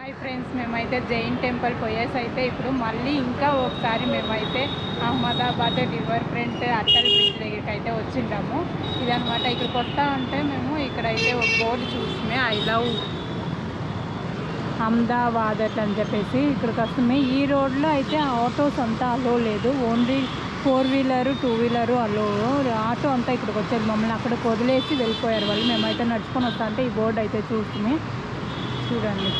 Hi friends, మేమైతే Jain temple పోయేసి అయితే ఇప్పుడు మళ్ళీ ఇంకా ఒకసారి మేమైతే Ahmedabad river front Atal bridge దగ్గరికి అయితే వచ్చింటాము. ఇదనమాట. ఇక్కడికి వస్తా ఉంటే మేము ఇక్కడైతే ఒక బోర్డు చూస్తే ఐ లవ్ అహ్మదాబాద్ అని చెప్పేసి ఇక్కడికి వస్తున్నాయి. ఈ రోడ్లో అయితే ఆటోస్ అంతా అలో లేదు, ఓన్లీ 4 వీలరు 2 వీలరు అలో. ఆటో అంతా ఇక్కడికి వచ్చేది, మమ్మల్ని అక్కడికి వదిలేసి వెళ్ళిపోయారు వాళ్ళు. మేమైతే నడుచుకొని వస్తా అంటే ఈ బోర్డు అయితే చూస్తున్నాయి. చూడండి,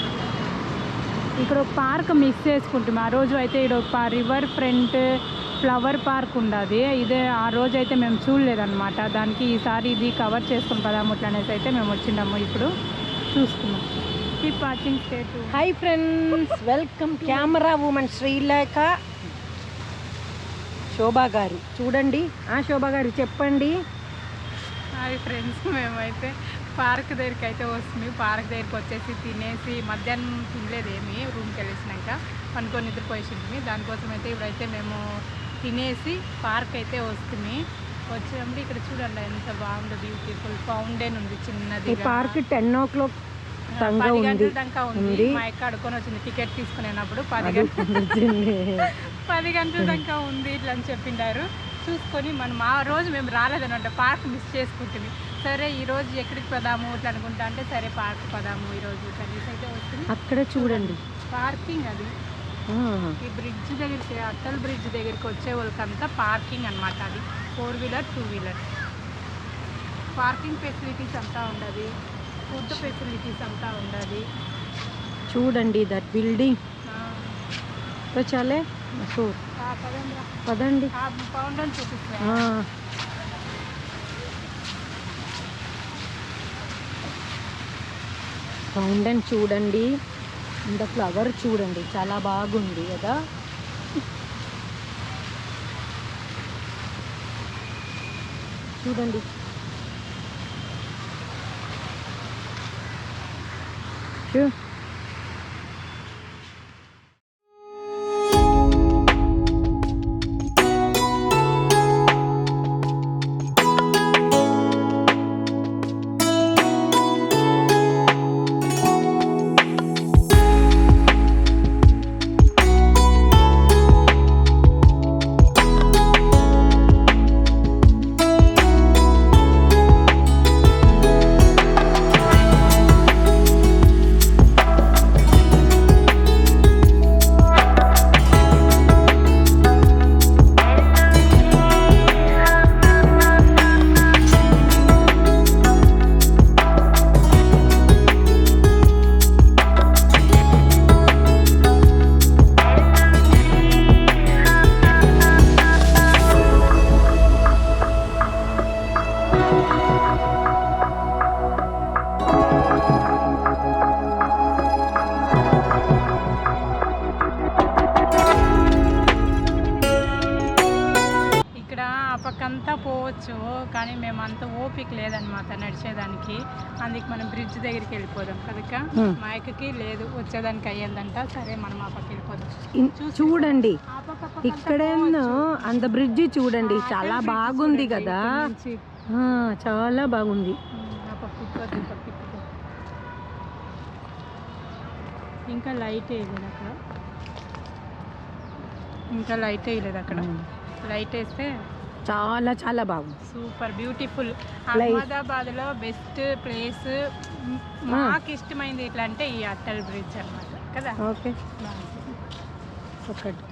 ఇక్కడ ఒక పార్క్ మిస్ చేసుకుంటాం. ఆ రోజు అయితే ఇక్కడ రివర్ ఫ్రంట్ ఫ్లవర్ పార్క్ ఉండదు. ఇదే ఆ రోజు అయితే మేము చూడలేదన్నమాట. దానికి ఈసారి ఇది కవర్ చేసుకుని పదాముట్లు అనేసి అయితే మేము వచ్చినాము. ఇప్పుడు చూసుకున్నాం. Keep watching, stay tuned. Hi friends, welcome. Camera woman Srilekha Shobha garu. చూడండి, శోభా గారు చెప్పండి. హాయ్ ఫ్రెండ్స్, మేమైతే పార్క్ దగ్గరికి అయితే వస్తుంది. పార్క్ దగ్గరికి వచ్చేసి తినేసి మధ్యాహ్నం తినలేదేమి, రూమ్కి వెళ్ళేసినాక పనుకొని నిద్రపోయేసింది. దానికోసం అయితే ఇప్పుడైతే మేము తినేసి పార్క్ అయితే వస్తుంది. వచ్చేటప్పుడు ఇక్కడ చూడండి ఎంత బాగుంది, బ్యూటిఫుల్ ఫౌంటైన్ ఉంది చిన్నది. ఈ పార్క్ 10 o'clock 10 గంటల దాకా ఉంది. మా యొక్క అడుకొని వచ్చింది టికెట్ తీసుకునేటప్పుడు 10 గంటల దాకా ఉంది ఇట్లా అని చెప్పిండారు. చూసుకొని మనం ఆ రోజు మేము రాలేదనమాట, పార్క్ మిస్ చేసుకుంటుంది. సరే ఈరోజు ఎక్కడికి పోదాము ఇట్లా అనుకుంటా అంటే సరే పార్క్ పోదాము ఈరోజు కనీసం అయితే వస్తుంది. అక్కడ చూడండి పార్కింగ్ అది. ఈ బ్రిడ్జ్ దగ్గరికి, అటల్ బ్రిడ్జ్ దగ్గరికి వచ్చే వాళ్ళకంతా పార్కింగ్ అనమాట. అది 4 వీలర్ 2 వీలర్ పార్కింగ్ ఫెసిలిటీస్ అంతా ఉండదు, ఫుడ్ ఫెసిలిటీస్ అంతా ఉండదు. చూడండి దట్ బిల్డింగ్. చాలే పదండి. ఫౌంటైన్ చూపిస్తా. ఫౌంటైన్ చూడండి, ఇంకా ఫ్లవర్ చూడండి, చాలా బాగుంది కదా. చూడండి, పక్కంతా పోవచ్చు కానీ మేము అంత ఓపిక లేదనమాట నడిచేదానికి. అందుకు మనం బ్రిడ్జ్ దగ్గరికి వెళ్ళిపోదాం కదక్క. మా అక్కకి లేదు, వచ్చేదానికి అయ్యేదంట. సరే మనం ఆ పక్క వెళ్ళిపోదాం. చూడండి ఇక్కడేమో అంత బ్రిడ్జ్ చూడండి, చాలా బాగుంది కదా, చాలా బాగుంది. ఇంకా లైట్ వేయలేదు అక్కడ, ఇంకా లైట్ వేయలేదు అక్కడ. లైట్ వేస్తే చాలా చాలా బాగుంది, సూపర్ బ్యూటిఫుల్. అహ్మదాబాద్లో బెస్ట్ ప్లేస్ మాకు ఇష్టమైంది ఎట్లా అంటే ఈ అటల్ బ్రిడ్జ్ అన్నమాట కదా. ఓకే ఒకటి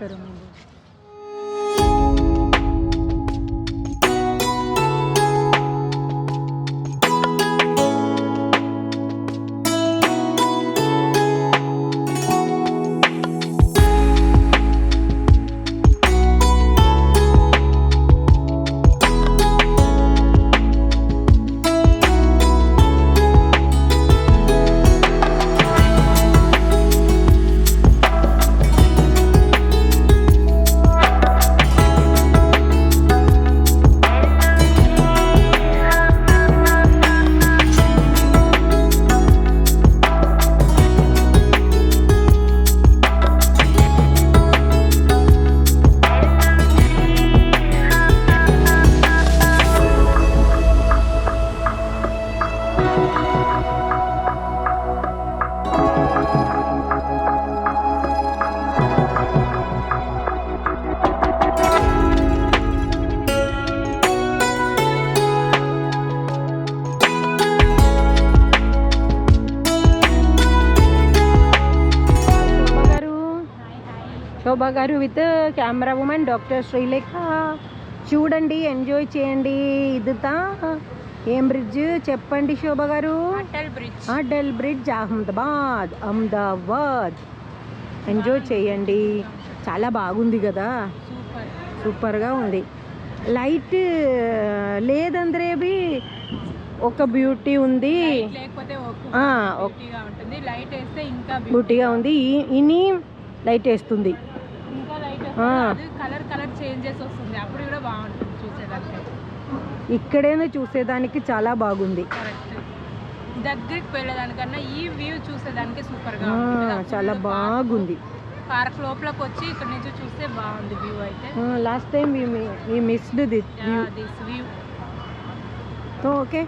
శోభా గారు with camera women doctor Srilekha. చూడండి, ఎంజాయ్ చేయండి. ఇదితా ఏం బ్రిడ్జ్ చెప్పండి శోభా గారు? అటల్ బ్రిడ్జ్, అహ్మదాబాద్. ఎంజాయ్ చేయండి, చాలా బాగుంది కదా, సూపర్గా ఉంది. లైట్ లేదందరే బి ఒక బ్యూటీ ఉంది, బ్యూటీగా ఉంది. ఇని లైట్ వేస్తుంది, కలర్ చేంజెస్ వస్తుంది, అప్పుడు కూడా బాగుంటుంది చూసేదానికి. ఇక్కడేనే చూసేదానికి చాలా బాగుంది. దగ్గరికి వెళ్ళేదానికన్నా ఈ వ్యూ చూసేదానికి సూపర్గా చాలా బాగుంది. పార్క్ లోపలికి వచ్చి ఇక్కడ నుంచి చూస్తే బాగుంది వ్యూ. అయితే last time we missed this view. View okay.